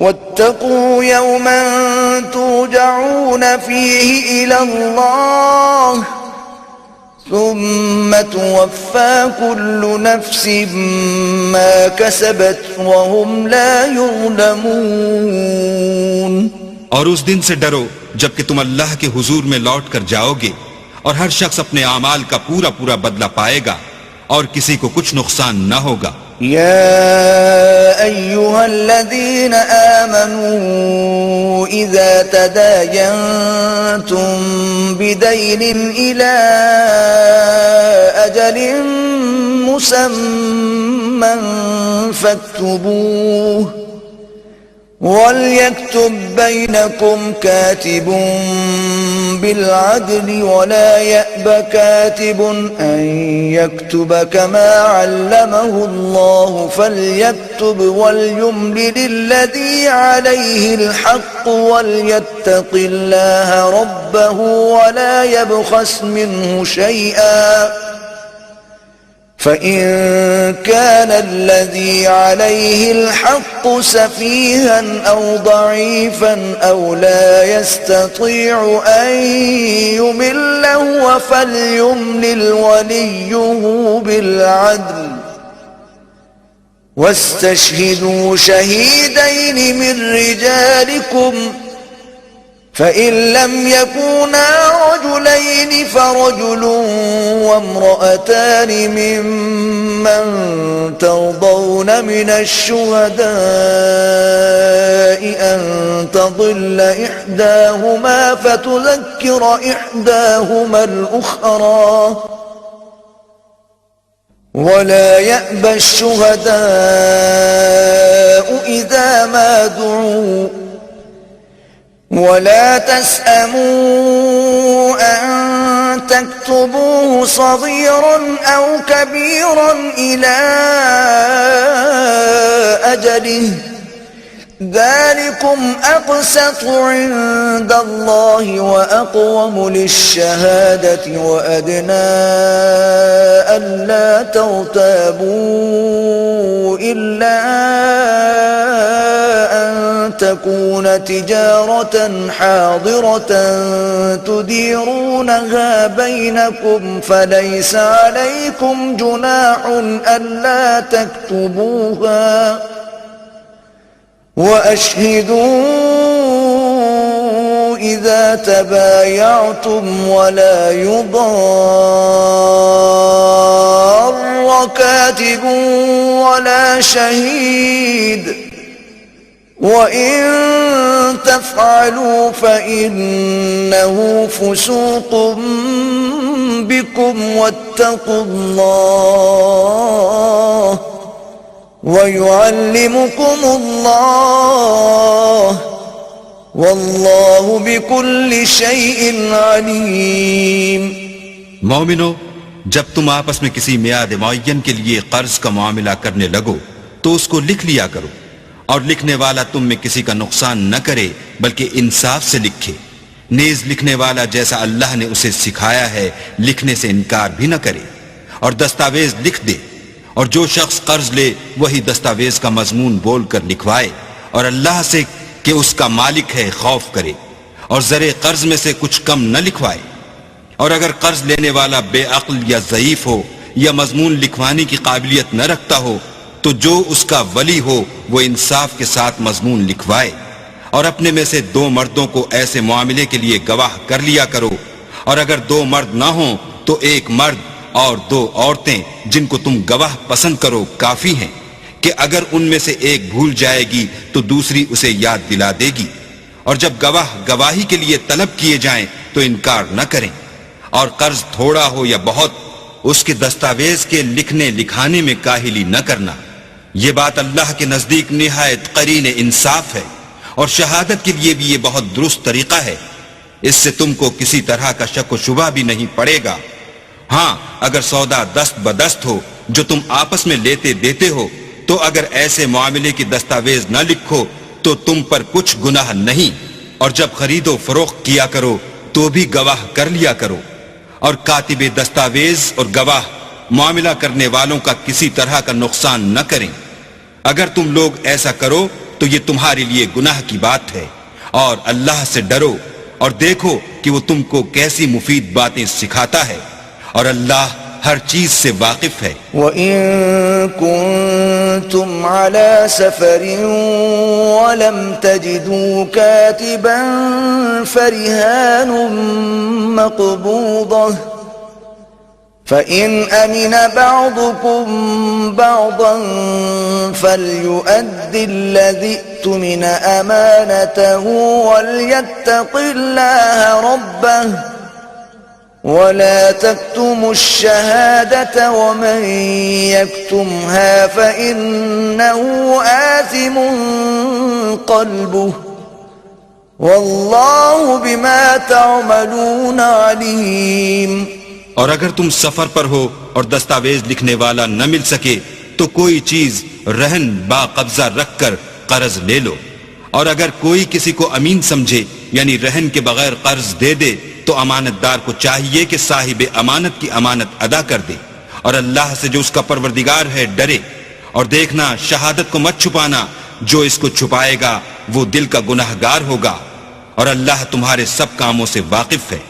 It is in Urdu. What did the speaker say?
واتقوا يوما ترجعون فيه إلى الله ثم توفى كل نفس ما كسبت وهم لا يظلمون. اور اس دن سے ڈرو جب کہ تم اللہ کے حضور میں لوٹ کر جاؤ گے اور ہر شخص اپنے اعمال کا پورا پورا بدلہ پائے گا اور کسی کو کچھ نقصان نہ ہوگا. يا أيها الذين آمنوا إذا تداينتم بدين إلى أجل مسمى فاكتبوه وليكتب بينكم كاتب بالعدل ولا يأب كاتب أن يكتب كما علمه الله فليكتب وليملل الذي عليه الحق وليتق الله ربه ولا يبخس منه شيئا فإن كان الذي عليه الحق سفيها أو ضعيفا أو لا يستطيع أن يمل هو فليملل وليه بالعدل واستشهدوا شهيدين من رجالكم فإن لم يكونا رجلين فرجل وامرأتان ممن ترضون من الشهداء أن تضل إحداهما فتذكر إحداهما الأخرى ولا يأبى الشهداء إذا ما دعوا ولا تسأموا أن تكتبوه صغيرا أو كبيرا إلى أجله ذلكم أقسط عند الله وأقوم للشهادة وأدنى ألا ترتابوا إلا أن تكون تجارة حاضرة تديرونها بينكم فليس عليكم جناح ألا تكتبوها وأشهدوا إذا تبايعتم ولا يضار كاتب ولا شهيد وإن تفعلوا فإنه فسوق بكم واتقوا الله وَيُعَلِّمُكُمُ اللَّهُ وَاللَّهُ بِكُلِّ شَيْءٍ عَلِيمٌ. مومنو، جب تم آپس میں کسی میعاد معین کے لیے قرض کا معاملہ کرنے لگو تو اس کو لکھ لیا کرو، اور لکھنے والا تم میں کسی کا نقصان نہ کرے بلکہ انصاف سے لکھے. نیز لکھنے والا جیسا اللہ نے اسے سکھایا ہے لکھنے سے انکار بھی نہ کرے، اور دستاویز لکھ دے، اور جو شخص قرض لے وہی دستاویز کا مضمون بول کر لکھوائے، اور اللہ سے کہ اس کا مالک ہے خوف کرے، اور زر قرض میں سے کچھ کم نہ لکھوائے. اور اگر قرض لینے والا بے عقل یا ضعیف ہو یا مضمون لکھوانے کی قابلیت نہ رکھتا ہو تو جو اس کا ولی ہو وہ انصاف کے ساتھ مضمون لکھوائے. اور اپنے میں سے 2 مردوں کو ایسے معاملے کے لیے گواہ کر لیا کرو، اور اگر 2 مرد نہ ہوں تو 1 مرد اور 2 عورتیں جن کو تم گواہ پسند کرو کافی ہیں، کہ اگر ان میں سے ایک بھول جائے گی تو دوسری اسے یاد دلا دے گی. اور جب گواہ گواہی کے لیے طلب کیے جائیں تو انکار نہ کریں. اور قرض تھوڑا ہو یا بہت اس کے دستاویز کے لکھنے لکھانے میں کاہلی نہ کرنا. یہ بات اللہ کے نزدیک نہایت قرین انصاف ہے، اور شہادت کے لیے بھی یہ بہت درست طریقہ ہے. اس سے تم کو کسی طرح کا شک و شبہ بھی نہیں پڑے گا. ہاں، اگر سودا دست بدست ہو جو تم آپس میں لیتے دیتے ہو تو اگر ایسے معاملے کی دستاویز نہ لکھو تو تم پر کچھ گناہ نہیں. اور جب خرید و فروخت کیا کرو تو بھی گواہ کر لیا کرو. اور کاتب دستاویز اور گواہ معاملہ کرنے والوں کا کسی طرح کا نقصان نہ کریں. اگر تم لوگ ایسا کرو تو یہ تمہارے لیے گناہ کی بات ہے، اور اللہ سے ڈرو اور دیکھو کہ وہ تم کو کیسی مفید باتیں سکھاتا ہے، اور اللہ ہر چیز سے واقف ہے۔ وَإِن كُنتُمْ عَلَى سَفَرٍ وَلَمْ تَجِدُوا كَاتِبًا فَرِهَانٌ مَّقْبُوضَةٌ فَإِنْ أَمِنَ بَعْضُكُمْ بَعْضًا فَلْيُؤَدِّ الَّذِي اؤْتُمِنَ أَمَانَتَهُ وَلْيَتَّقِ اللَّهَ رَبَّهُ وَلَا تَكْتُمُوا الشَّهَادَةَ وَمَن يَكْتُمْهَا فَإِنَّهُ آثِمٌ قَلْبُهُ وَاللَّهُ بِمَا تَعْمَلُونَ عَلِيمٌ۔ اور اگر تم سفر پر ہو اور دستاویز لکھنے والا نہ مل سکے تو کوئی چیز رہن با قبضہ رکھ کر قرض لے لو، اور اگر کوئی کسی کو امین سمجھے یعنی رہن کے بغیر قرض دے دے تو امانت دار کو چاہیے کہ صاحب امانت کی امانت ادا کر دے، اور اللہ سے جو اس کا پروردگار ہے ڈرے، اور دیکھنا شہادت کو مت چھپانا، جو اس کو چھپائے گا وہ دل کا گناہگار ہوگا، اور اللہ تمہارے سب کاموں سے واقف ہے۔